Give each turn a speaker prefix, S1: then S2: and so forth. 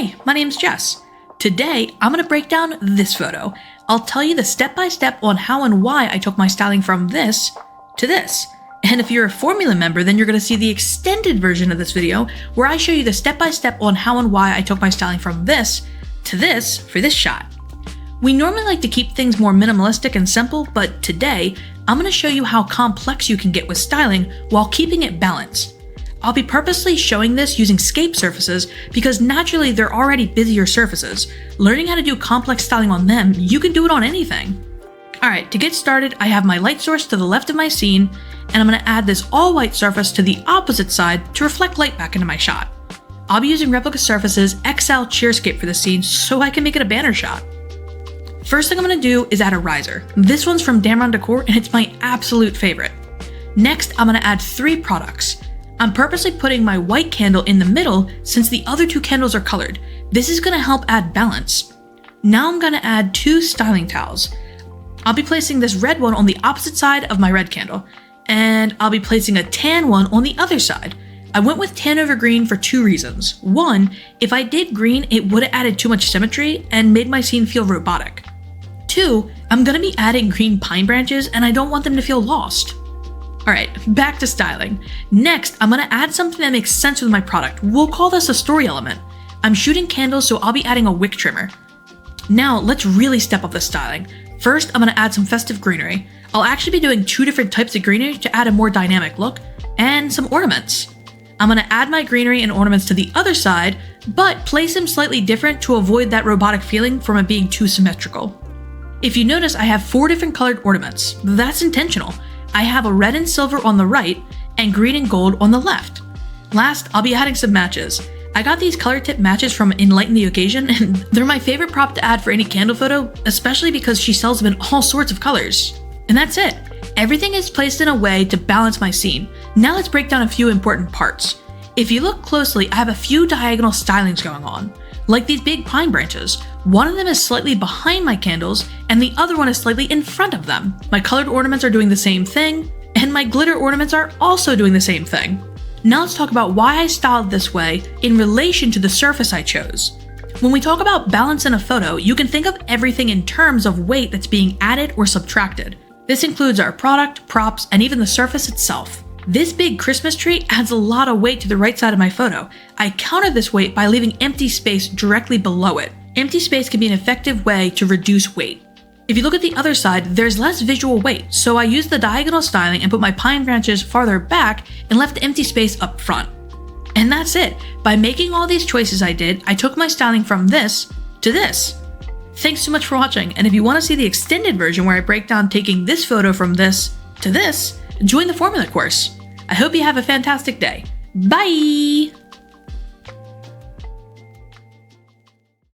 S1: Hey, my name's Jess. Today, I'm going to break down this photo. I'll tell you the step-by-step on how and why I took my styling from this to this. And if you're a Formula member, then you're going to see the extended version of this video where I show you the step-by-step on how and why I took my styling from this to this for this shot. We normally like to keep things more minimalistic and simple, but today, I'm going to show you how complex you can get with styling while keeping it balanced. I'll be purposely showing this using scape surfaces because naturally they're already busier surfaces. Learning how to do complex styling on them, you can do it on anything. Alright, to get started, I have my light source to the left of my scene, and I'm going to add this all-white surface to the opposite side to reflect light back into my shot. I'll be using Replica Surfaces XL Cheerscape for this scene so I can make it a banner shot. First thing I'm going to do is add a riser. This one's from Damron Decor and it's my absolute favorite. Next, I'm going to add 3 products. I'm purposely putting my white candle in the middle since the other 2 candles are colored. This is going to help add balance. Now I'm going to add 2 styling towels. I'll be placing this red one on the opposite side of my red candle, and I'll be placing a tan one on the other side. I went with tan over green for 2 reasons. One, if I did green, it would have added too much symmetry and made my scene feel robotic. 2, I'm going to be adding green pine branches and I don't want them to feel lost. Alright, back to styling. Next, I'm going to add something that makes sense with my product. We'll call this a story element. I'm shooting candles, so I'll be adding a wick trimmer. Now, let's really step up the styling. First, I'm going to add some festive greenery. I'll actually be doing 2 different types of greenery to add a more dynamic look, and some ornaments. I'm going to add my greenery and ornaments to the other side, but place them slightly different to avoid that robotic feeling from it being too symmetrical. If you notice, I have 4 different colored ornaments. That's intentional. I have a red and silver on the right, and green and gold on the left. Last, I'll be adding some matches. I got these color tip matches from Enlighten the Occasion, and they're my favorite prop to add for any candle photo, especially because she sells them in all sorts of colors. And that's it. Everything is placed in a way to balance my scene. Now let's break down a few important parts. If you look closely, I have a few diagonal stylings going on, like these big pine branches. One of them is slightly behind my candles, and the other one is slightly in front of them. My colored ornaments are doing the same thing, and my glitter ornaments are also doing the same thing. Now let's talk about why I styled this way in relation to the surface I chose. When we talk about balance in a photo, you can think of everything in terms of weight that's being added or subtracted. This includes our product, props, and even the surface itself. This big Christmas tree adds a lot of weight to the right side of my photo. I counter this weight by leaving empty space directly below it. Empty space can be an effective way to reduce weight. If you look at the other side, there's less visual weight, so I used the diagonal styling and put my pine branches farther back and left the empty space up front. And that's it. By making all these choices I did, I took my styling from this to this. Thanks so much for watching, and if you want to see the extended version where I break down taking this photo from this to this, join the Formula course. I hope you have a fantastic day. Bye!